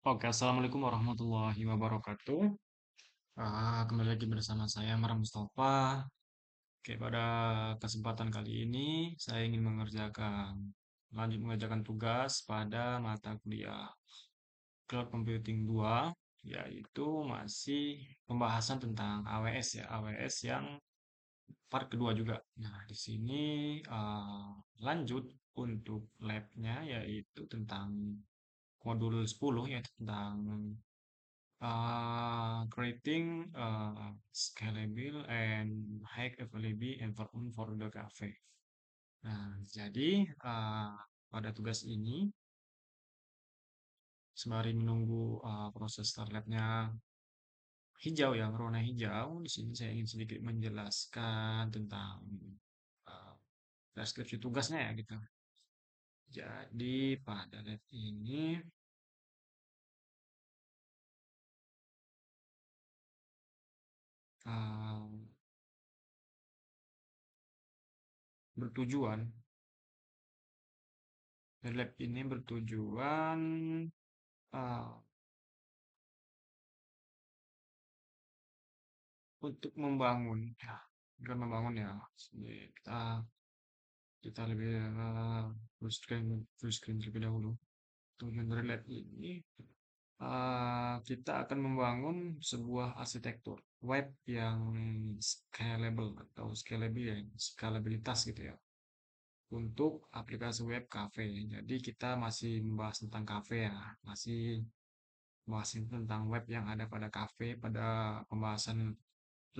Oke, assalamualaikum warahmatullahi wabarakatuh. Kembali lagi bersama saya Amar Mustafa. Oke, pada kesempatan kali ini saya ingin lanjut mengerjakan tugas pada mata kuliah Cloud Computing 2, yaitu masih pembahasan tentang AWS ya, AWS yang part kedua juga. Nah, di sini lanjut untuk labnya yaitu tentang modul 10 yaitu tentang creating scalable and high available environment for the cafe. Nah, jadi pada tugas ini sembari menunggu proses start lab-nya hijau ya, berwarna hijau, di sini saya ingin sedikit menjelaskan tentang uh, deskripsi tugasnya ya gitu. Jadi pada lab ini uh, bertujuan, lab ini bertujuan uh, untuk membangun ya, bukan membangun ya. Sini kita lebih full screen terlebih dahulu. Tujuan dari lab ini kita akan membangun sebuah arsitektur web yang scalable atau scalable ya, scalabilitas gitu ya untuk aplikasi web cafe. Jadi kita masih membahas tentang cafe ya, masih membahas tentang web yang ada pada cafe pada pembahasan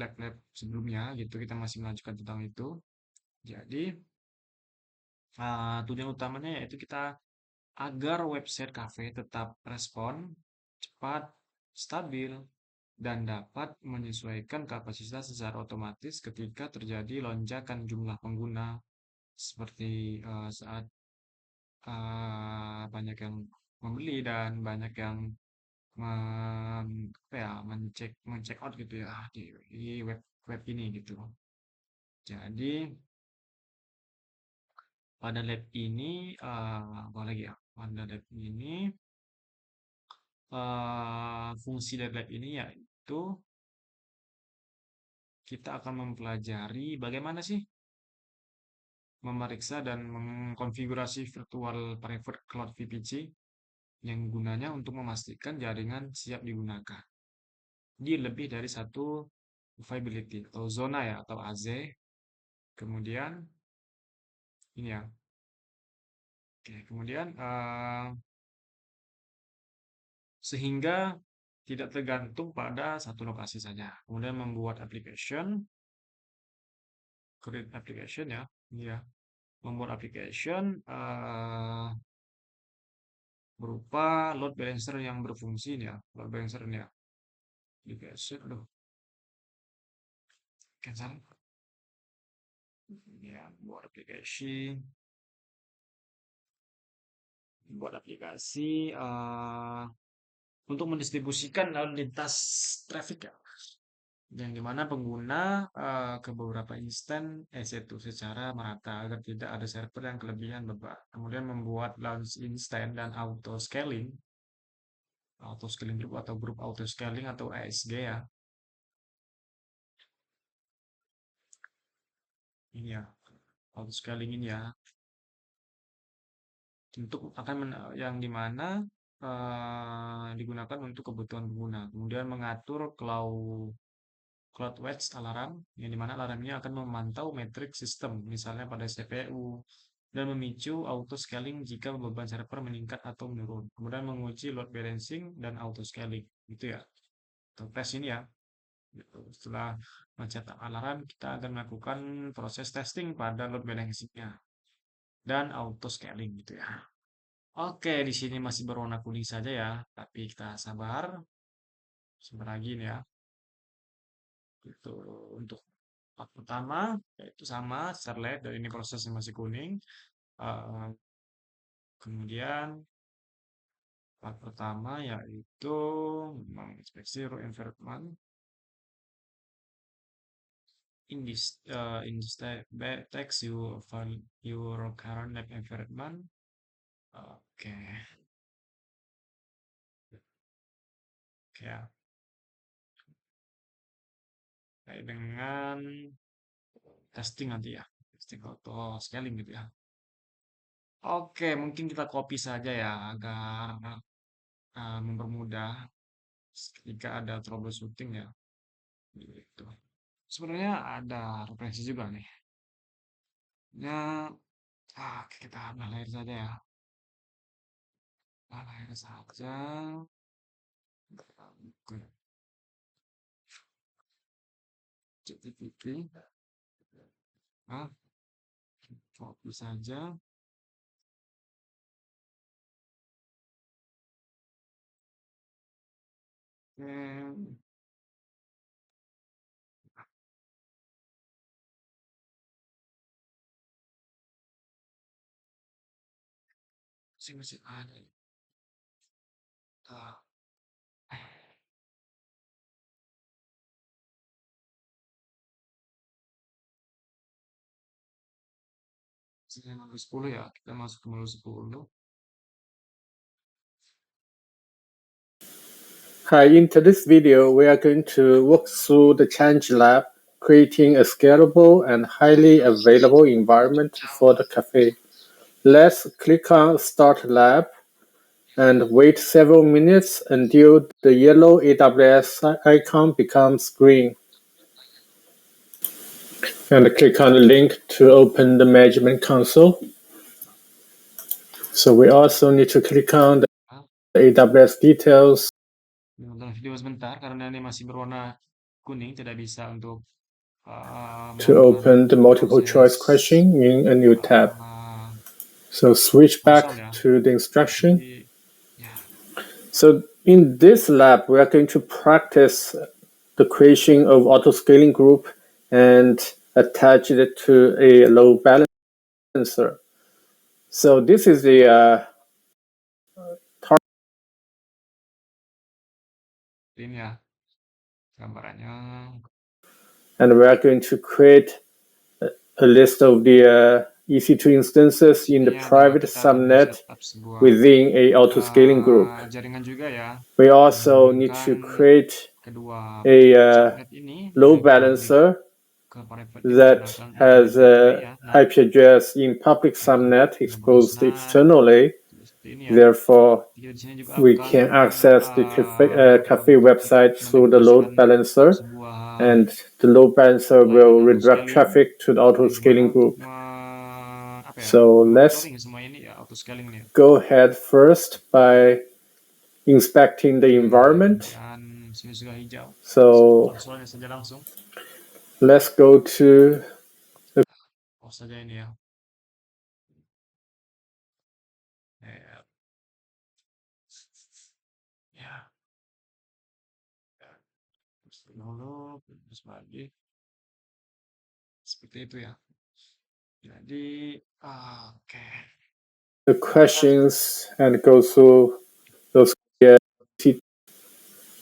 lab-lab sebelumnya gitu kita masih melanjutkan tentang itu. Jadi tujuan utamanya yaitu kita agar website cafe tetap respon cepat, stabil, dan dapat menyesuaikan kapasitas secara otomatis ketika terjadi lonjakan jumlah pengguna seperti saat banyak yang membeli dan banyak yang apa ya, mencek out gitu ya di web web ini gitu. Jadi pada lab ini apa lagi ya? Pada lab ini fungsi dari lab ini yaitu kita akan mempelajari bagaimana sih memeriksa dan mengkonfigurasi virtual private cloud VPC yang gunanya untuk memastikan jaringan siap digunakan di lebih dari satu availability atau zona ya atau AZ. Kemudian ini ya. Oke, kemudian sehingga tidak tergantung pada satu lokasi saja. Kemudian membuat application, create application ya, ini ya, membuat application berupa load balancer yang berfungsi ini ya, load balancer ini ya, application, aduh, cancel, ini ya, buat aplikasi untuk mendistribusikan lalu lintas traffic ya, yang dimana pengguna ke beberapa instance secara merata agar tidak ada server yang kelebihan beban. Kemudian membuat launch instant dan auto scaling group atau grup auto scaling atau ASG ya. Ini ya, auto scaling ini ya, untuk yang dimana digunakan untuk kebutuhan pengguna. Kemudian mengatur CloudWatch alarm, yang dimana alarmnya akan memantau metrik sistem, misalnya pada CPU, dan memicu auto scaling jika beban server meningkat atau menurun. Kemudian menguji load balancing dan auto scaling, gitu ya. Atau tes ini ya. Gitu. Setelah mencetak alarm, kita akan melakukan proses testing pada load balancingnya dan auto scaling, gitu ya. Oke, di sini masih berwarna kuning saja ya, tapi kita sabar. Sebentar lagi nih ya. Itu untuk part pertama, yaitu sama, Starlight, dan ini prosesnya masih kuning. Eh, kemudian part pertama yaitu menginspeksi root environment text your current lab environment. Oke. ya, terkait dengan testing nanti ya, testing auto scaling gitu ya. Oke, mungkin kita copy saja ya agar mempermudah ketika ada troubleshooting ya. Gitu. Sebenarnya ada referensi juga nih. Ya, oke, kita ambil lahir saja ya. Lahir saja. Oke, ChatGPT. Ah, copy saja. Oke, masih ada. Ah, Sini nomor 10 ya. Kita masuk ke nomor 10. Hi, in today's video, we are going to walk through the Challenge Lab, creating a scalable and highly available environment for the cafe. Let's click on Start Lab and wait several minutes until the yellow AWS icon becomes green. And click on the link to open the management console. So we also need to click on the AWS details. Nonton video sebentar karena ini masih berwarna kuning, tidak bisa untuk To open the multiple choice question in a new tab. So switch back to the instruction. Jadi, ya, So in this lab, we are going to practice the creation of auto-scaling group and attach it to a load balancer. So this is the ini ya gambarannya. and we are going to create a list of the EC2 instances in the Ini adalah private kita akan subnet setup sebuah within a auto-scaling group. jaringan juga ya, We also need to menghubungkan create kedua a subnet ini load dengan public balancer ke private that has menggunakan gateway ya. Nah, IP address in public subnet exposed nah, externally. seperti ini ya. Therefore, Kita di sini juga we akan can access the cafe website through the load mendefinisikan balancer, sebuah and the load balancer will layanan redirect auto-scaling traffic to the auto-scaling bagaimana untuk group. apa ya, So let's monitoring semua ini ya auto-scaling ini ya. go ahead first by inspecting the environment. Dan sini sudah hijau. So Konsolnya saja langsung. let's go to Oh saja ini ya. Ya. Ya. Terus dulu, terus lagi. Seperti itu ya. Jadi, oke. the questions and go through those.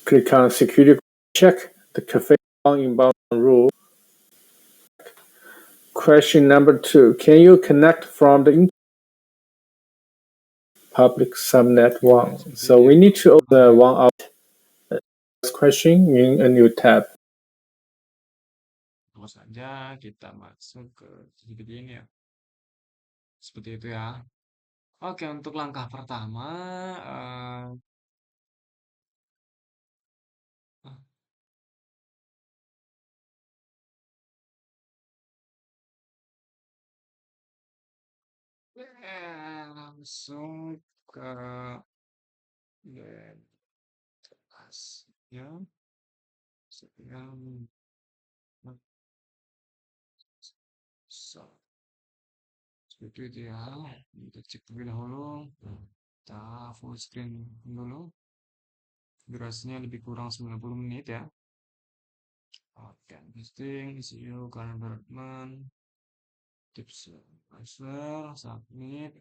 Click on security. Check the cafe inbound rule. Question number 2. Can you connect from the public subnet 1? So we need to open the one out question in a new tab. Terus saja kita masuk ke GPT ini ya. Seperti itu ya. Oke, untuk langkah pertama, langsung ke ya, sekian, so, seperti itu ya. Kita cek terlebih dahulu. Kita full screen dulu. Durasinya lebih kurang 90 menit ya. Oke, testing, ECU, current development, tips advisor, submit.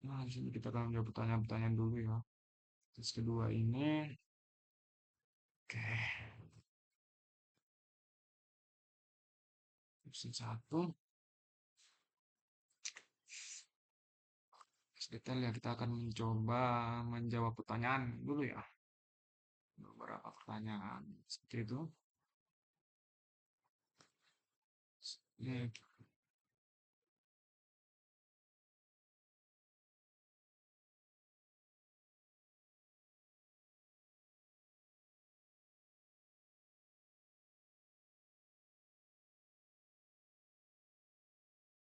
Nah, di sini kita akan menjawab pertanyaan-pertanyaan dulu ya. Tes kedua ini, oke, tips 1. Detail ya, kita akan mencoba menjawab pertanyaan dulu ya. beberapa pertanyaan seperti itu. Hmm,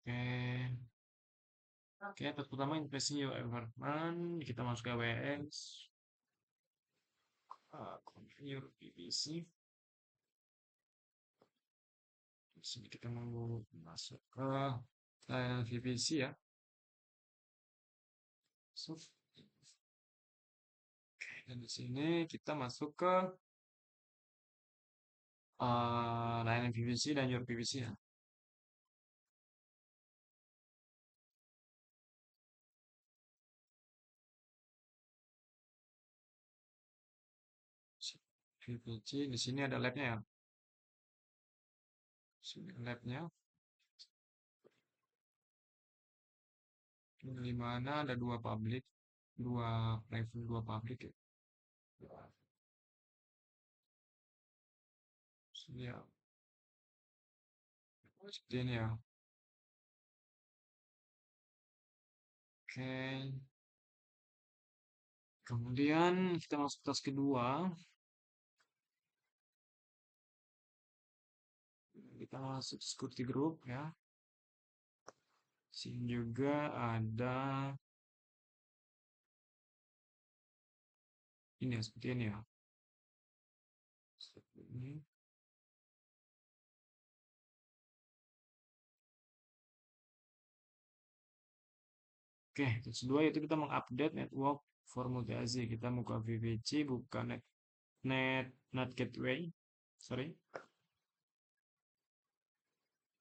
Oke, oke. Pertama impresi your environment. Kita masuk ke WS. Configure PVC. Di sini kita mau masuk ke layanan VPC ya. So, dan di sini kita masuk ke layanan VPC dan your PVC ya. VPC di sini ada labnya ya. Sini labnya. Di mana ada dua public, dua private, dua public ya. Sini ya. Seperti ini ya. Oke. Kemudian kita masuk tas kedua. Kita masuk security group ya. Sini juga ada ini ya, seperti ini ya. Seperti ini. Oke, terus kedua itu kita mengupdate network for multi-AZ. Kita buka VPC, buka net gateway. Sorry.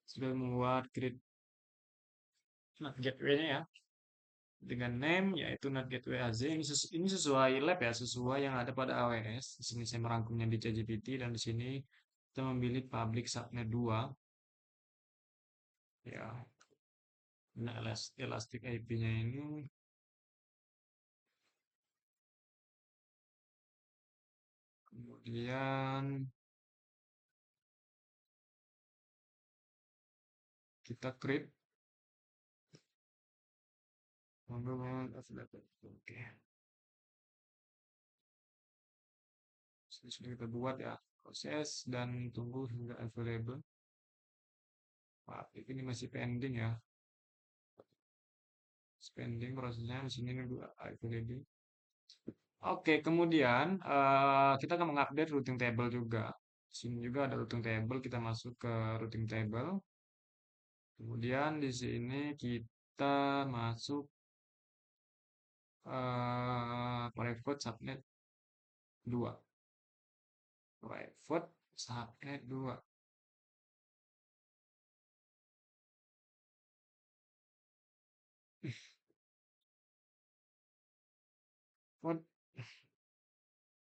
Sudah membuat create net gateway-nya ya. Dengan name yaitu net gateway AZ. Ini sesuai lab ya, sesuai yang ada pada AWS. Di sini saya merangkumnya di ChatGPT dan di sini kita memilih public subnet 2. Ya, nah elastic IP-nya ini kemudian kita create oke. Sudah kita buat ya proses dan tunggu hingga available. Ini masih pending ya. Pending prosesnya di sini nunggu available. Oke, kemudian kita akan mengupdate routing table juga. Di sini juga ada routing table, kita masuk ke routing table. Kemudian di sini kita masuk private subnet 2. Private subnet 2. What?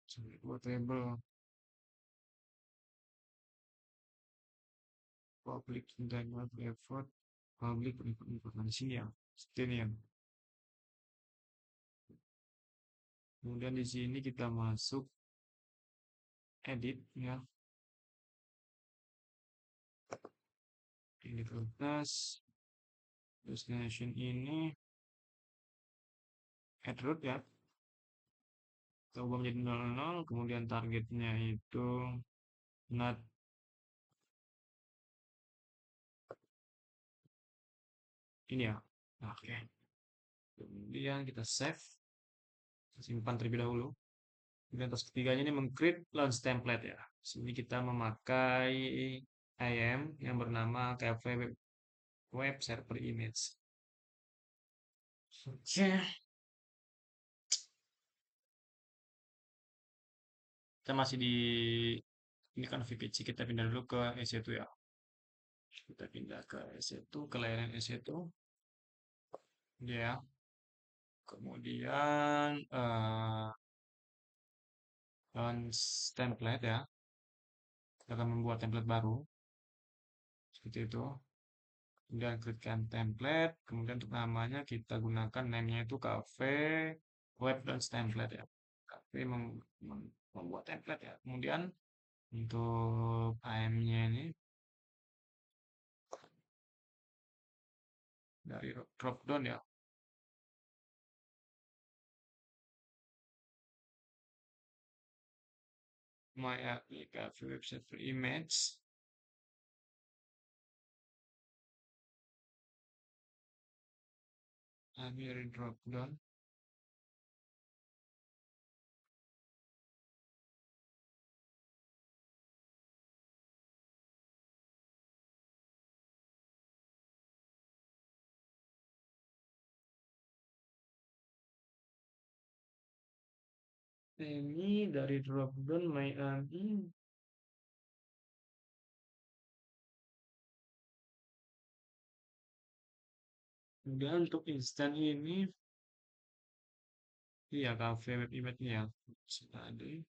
Subnet table public internal private public informasi ya. Seperti ini ya. Kemudian di sini kita masuk edit ya. Ini kertas. Destination ini add root ya. Kita ubah menjadi 00. Kemudian targetnya itu not ini ya. Oke. Kemudian kita save. Simpan terlebih dahulu. Kemudian tas ketiganya ini meng-create launch template ya. Sini kita memakai IAM yang bernama cafe web server image. Oke. Kita masih di ini kan VPC, kita pindah dulu ke EC2 ya. Kita pindah ke EC2, ke layanan EC2. Ya. Kemudian launch template ya. Kita akan membuat template baru. Seperti itu. Kemudian klikkan template. Kemudian untuk namanya kita gunakan namenya itu cafe web launch template ya. Tapi membuat template ya. Kemudian untuk AM-nya ini dari drop down ya. My application website for image. Dari drop down. Ini dari drop down my AMI. Kemudian untuk instan ini, iya cafe web image-nya ya. Tadi.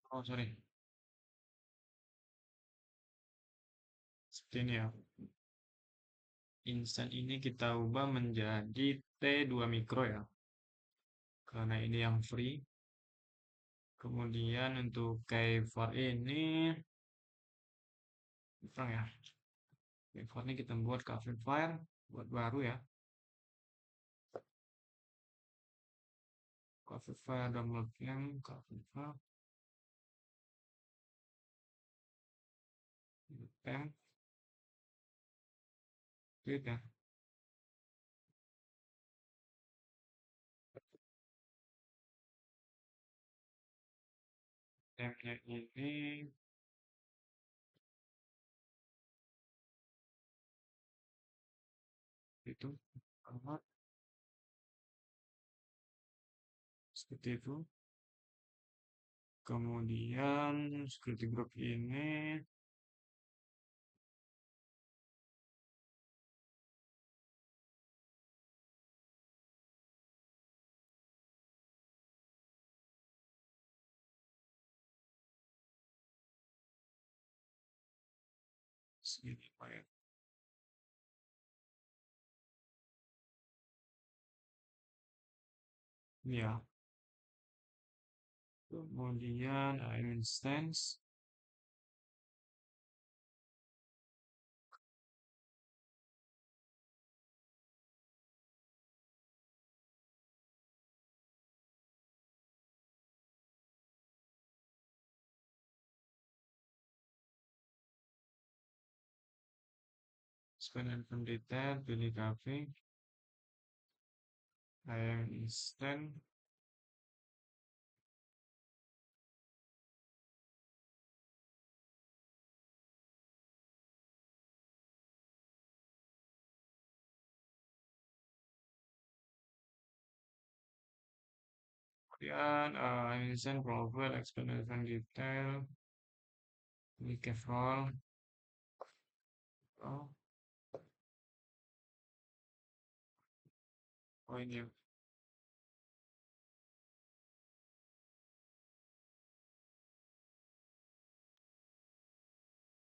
Oh sorry, seperti ini ya. Instan ini kita ubah menjadi T2 mikro ya. Karena ini yang free. Kemudian untuk keyboard ini, kurang ya. Keyboard ini kita buat cafe file, buat baru ya. Cafe file download yang cafe file. Tem, tweet ya. Temnya ini itu alamat seperti itu. Kemudian security group ini segini Pak ya. Ya, kemudian instance span and detail pilih cafe instant kemudian instant profile explanation detail pilih role oh, oh ini ya.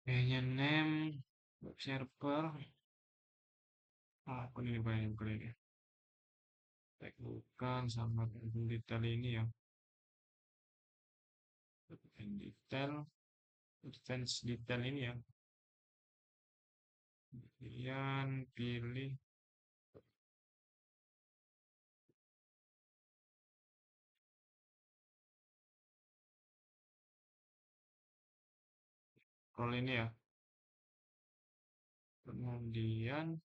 Kayaknya name web server aku ini banyak ini tag bukan sama detail ini ya detail advance detail ini ya kemudian pilih role ini ya kemudian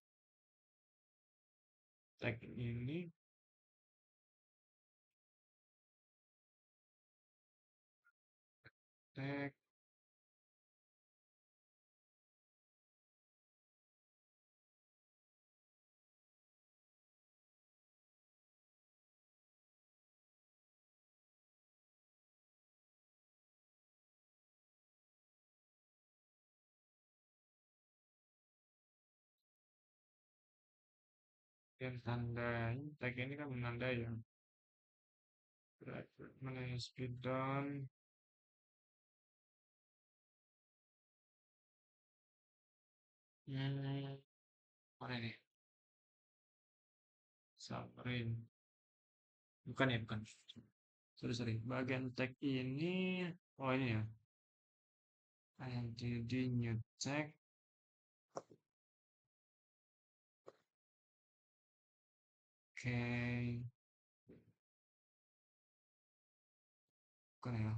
tag ini tag dan tandai tag ini kan menandai ya mana speed down Hmm, mana ini? Submarine. Bukan ya, bukan. Sorry, sorry. Bagian tag ini, oh ini ya. Jadi new tag. Oke, bukan ya.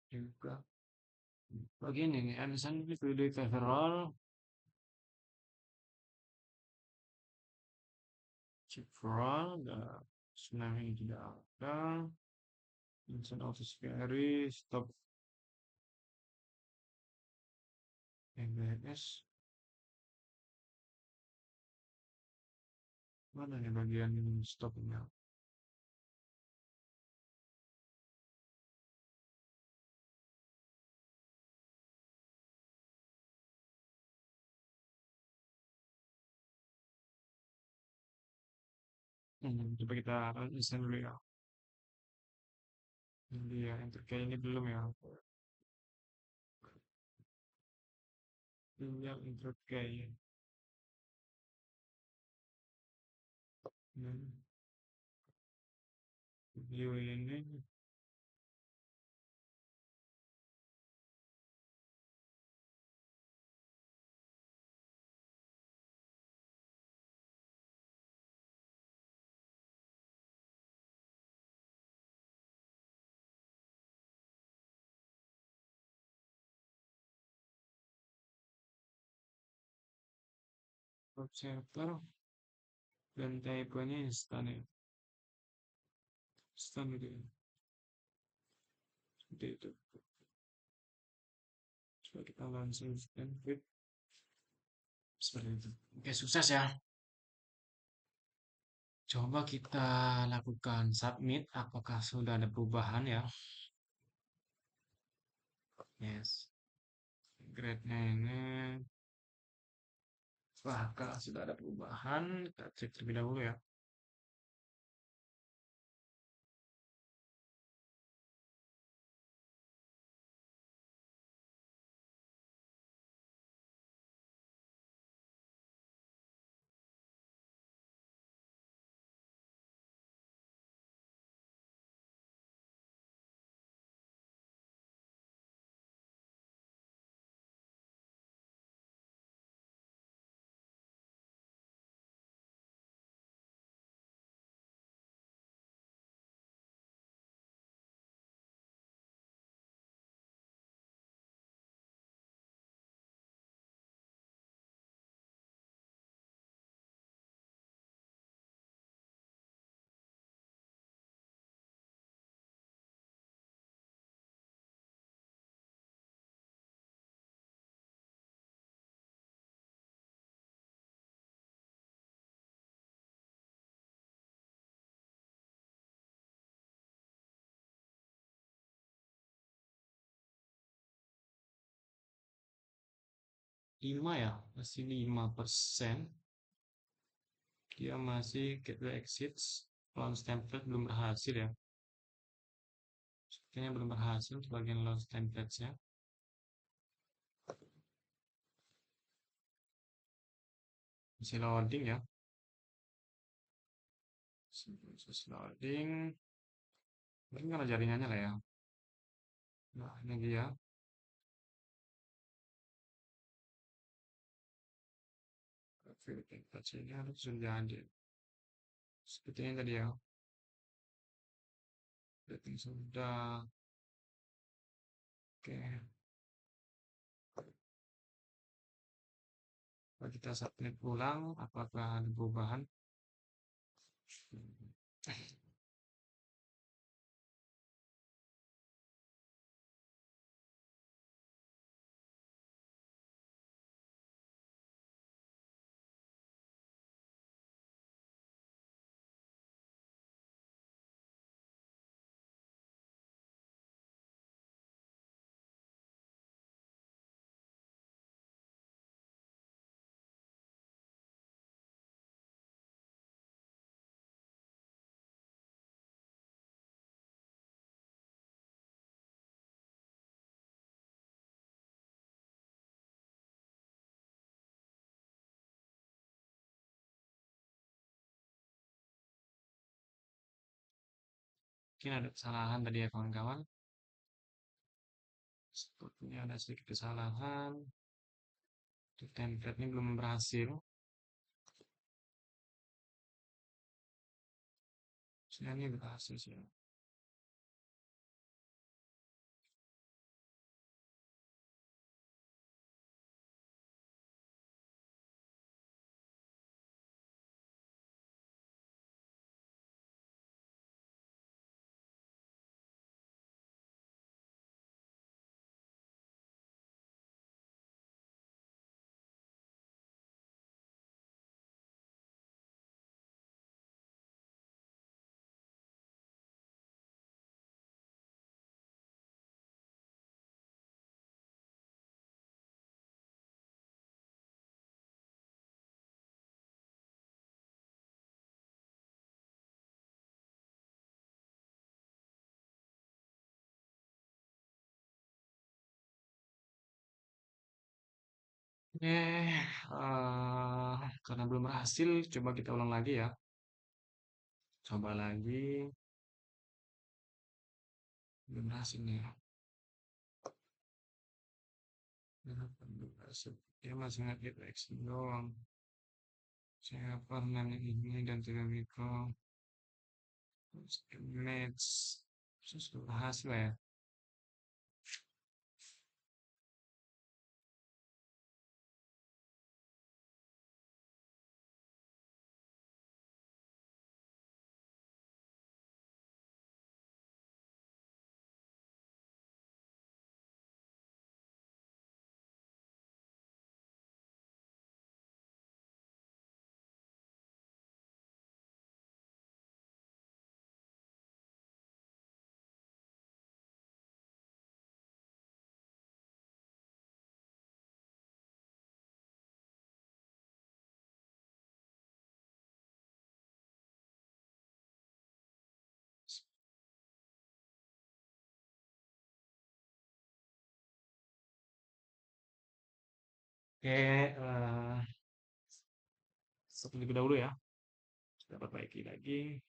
Juga. Bagian ini, Amazon video coverall. Check for all. Sebenarnya ini tidak ada. Instant auto security, stop MBS. Mana nih bagian stopnya? Coba kita listen dulu ya. Ini ya, yang terkait ini belum ya. Ini yang terkait. Hmm, video ini observer dan type-nya instan ya. Instan gitu ya. Seperti itu. Coba kita langsung scan with seperti itu. Oke, sukses ya. Coba kita lakukan submit. Apakah sudah ada perubahan ya? Yes. Grade-nya ini. Wah, kalau sudah ada perubahan, kita cek terlebih dahulu ya. Lima ya, masih 5%. Dia masih gateway exits. Launch template belum berhasil ya. Sepertinya belum berhasil untuk bagian launch template-nya. Masih loading ya. Masih loading. Mungkin karena jaringannya lah ya. Nah, ini dia. Verifikasinya harus sudah jadi. Seperti ini tadi ya. Rating sudah. Oke. Kalau kita submit ulang, apakah ada perubahan? Mungkin ada kesalahan tadi ya kawan-kawan. Sepertinya ada sedikit kesalahan. Untuk template ini belum berhasil. Saya ini berhasil sih. Karena belum berhasil, coba kita ulang lagi ya. Coba lagi, belum berhasil nih. Kenapa belum berhasil? Dia masih nge-get action doang. Saya pernah ini dan tidak bisa. Match. Sudah berhasil ya. Oke, stop terlebih dahulu ya. Kita perbaiki lagi.